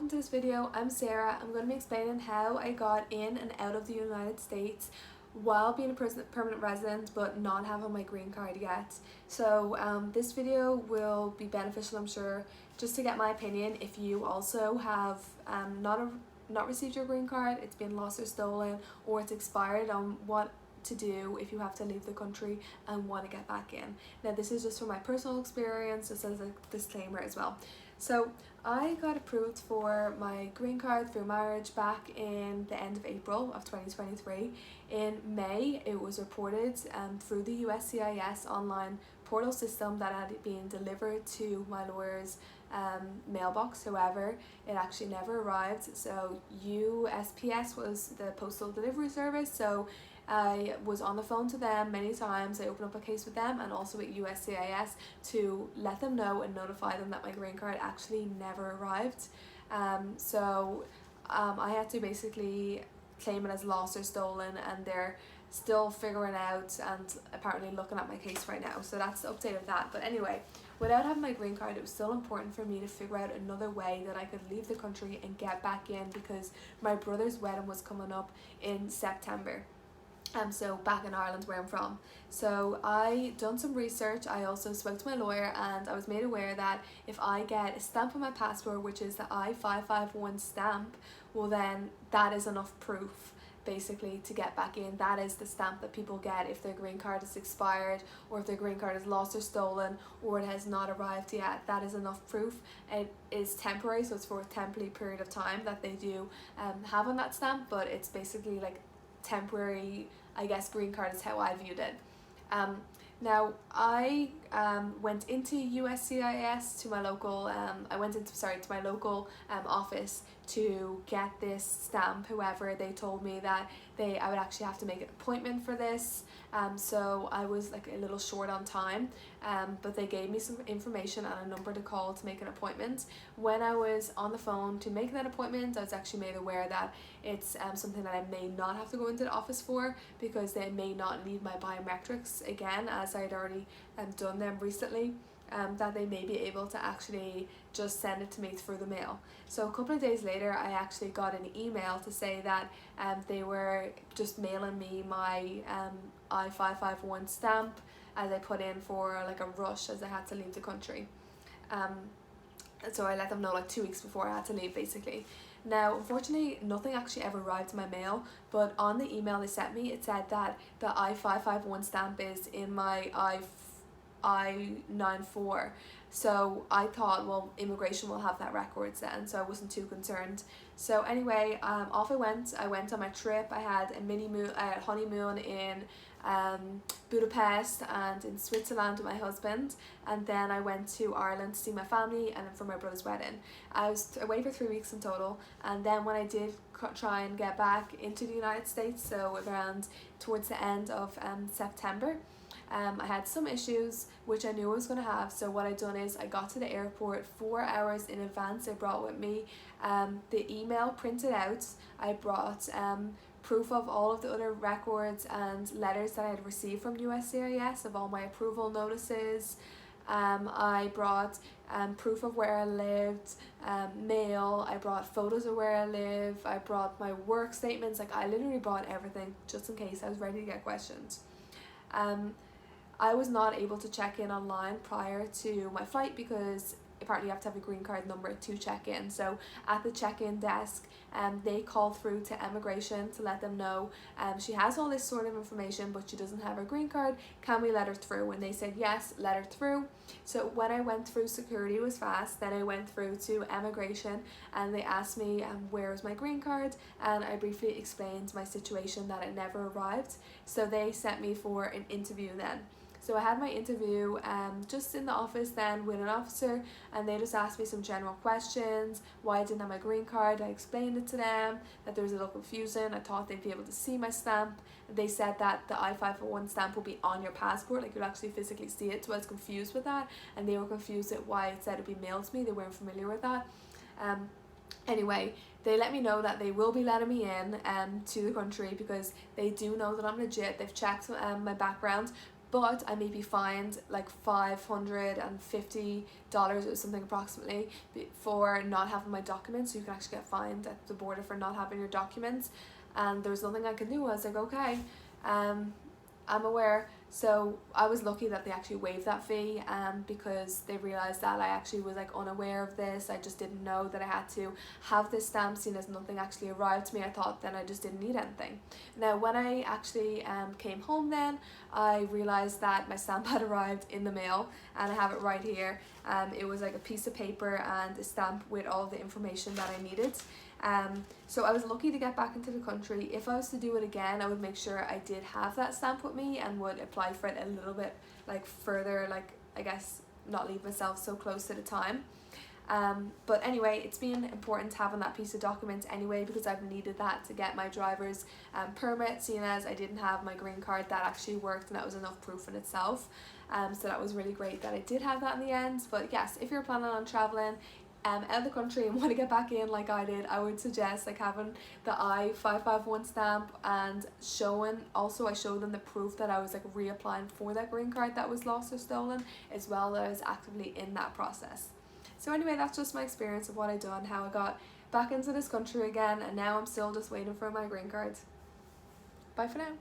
welcome to this video. I'm Sarah. I'm going to be explaining how I got in and out of the United States while being a permanent resident but not having my green card yet. So this video will be beneficial, I'm sure, just to get my opinion if you also have not received your green card, it's been lost or stolen, or it's expired, on what to do if you have to leave the country and want to get back in. Now this is just from my personal experience, just as a disclaimer as well. So I got approved for my green card through marriage back in the end of April of 2023. In May it was reported through the USCIS online portal system that had been delivered to my lawyer's mailbox. However, it actually never arrived. So USPS was the postal delivery service, so I was on the phone to them many times. I opened up a case with them and also with USCIS to let them know and notify them that my green card actually never arrived. I had to basically claim it as lost or stolen, and they're still figuring out and apparently looking at my case right now. So that's the update of that. But anyway, without having my green card, it was still important for me to figure out another way that I could leave the country and get back in, because my brother's wedding was coming up in September. So back in Ireland, where I'm from. So I done some research. I also spoke to my lawyer, and I was made aware that if I get a stamp on my passport, which is the I-551 stamp, well then that is enough proof basically to get back in. That is the stamp that people get if their green card is expired, or if their green card is lost or stolen, or it has not arrived yet. That is enough proof. It is temporary, so it's for a temporary period of time that they do have on that stamp, but it's basically like temporary, I guess, green card is how I viewed it. Now I went into USCIS to my local to my local office to get this stamp. However, they told me that I would actually have to make an appointment for this, so I was like a little short on time, but they gave me some information and a number to call to make an appointment. When I was on the phone to make that appointment, I was actually made aware that it's something that I may not have to go into the office for, because they may not need my biometrics again, as I'd already done them recently. That they may be able to actually just send it to me through the mail. So a couple of days later, I actually got an email to say that they were just mailing me my I-551 stamp, as I put in for like a rush as I had to leave the country. So I let them know like 2 weeks before I had to leave basically. Now unfortunately nothing actually ever arrived to my mail, but on the email they sent me, it said that the I-551 stamp is in my I-94. So I thought, well, immigration will have that records then, so I wasn't too concerned. So anyway, off I went on my trip. I had a honeymoon in Budapest and in Switzerland with my husband, and then I went to Ireland to see my family and then for my brother's wedding. I was away for 3 weeks in total, and then when I did try and get back into the United States, so around towards the end of September, I had some issues which I knew I was going to have. So what I done is I got to the airport 4 hours in advance. I brought with me the email printed out. I brought proof of all of the other records and letters that I had received from USCIS of all my approval notices. I brought proof of where I lived, mail. I brought photos of where I live. I brought my work statements. Like, I literally brought everything just in case I was ready to get questioned. I was not able to check in online prior to my flight, because apparently you have to have a green card number to check in. So at the check-in desk, they called through to immigration to let them know she has all this sort of information but she doesn't have her green card, can we let her through? And they said yes, let her through. So when I went through security, it was fast. Then I went through to immigration and they asked me where is my green card, and I briefly explained my situation, that it never arrived. So they sent me for an interview then. So I had my interview just in the office then with an officer, and they just asked me some general questions, why I didn't have my green card. I explained it to them, that there was a little confusion. I thought they'd be able to see my stamp. They said that the I-551 stamp will be on your passport, like you'll actually physically see it. So I was confused with that, and they were confused at why it said it'd be mailed to me. They weren't familiar with that. Anyway, they let me know that they will be letting me in to the country, because they do know that I'm legit. They've checked my background. but I may be fined like $550 or something approximately for not having my documents. So you can actually get fined at the border for not having your documents, and there was nothing I could do. I was like, okay, I'm aware. So I was lucky that they actually waived that fee, because they realised that I actually was like unaware of this. I just didn't know that I had to have this stamp, seeing as nothing actually arrived to me. I thought then I just didn't need anything. Now when I actually came home then, I realised that my stamp had arrived in the mail, and I have it right here. It was like a piece of paper and a stamp with all the information that I needed. So I was lucky to get back into the country. If I was to do it again, I would make sure I did have that stamp with me and would apply for it a little bit like further, like I guess not leave myself so close to the time. But anyway, it's been important having that piece of document anyway, because I've needed that to get my driver's permit, seeing as I didn't have my green card that actually worked, and that was enough proof in itself. So that was really great that I did have that in the end. But yes, if you're planning on traveling out of the country and want to get back in like I did, I would suggest like having the I-551 stamp, and I showed them the proof that I was like reapplying for that green card that was lost or stolen, as well as actively in that process. So anyway, that's just my experience of what I done, how I got back into this country again, and now I'm still just waiting for my green card. Bye for now.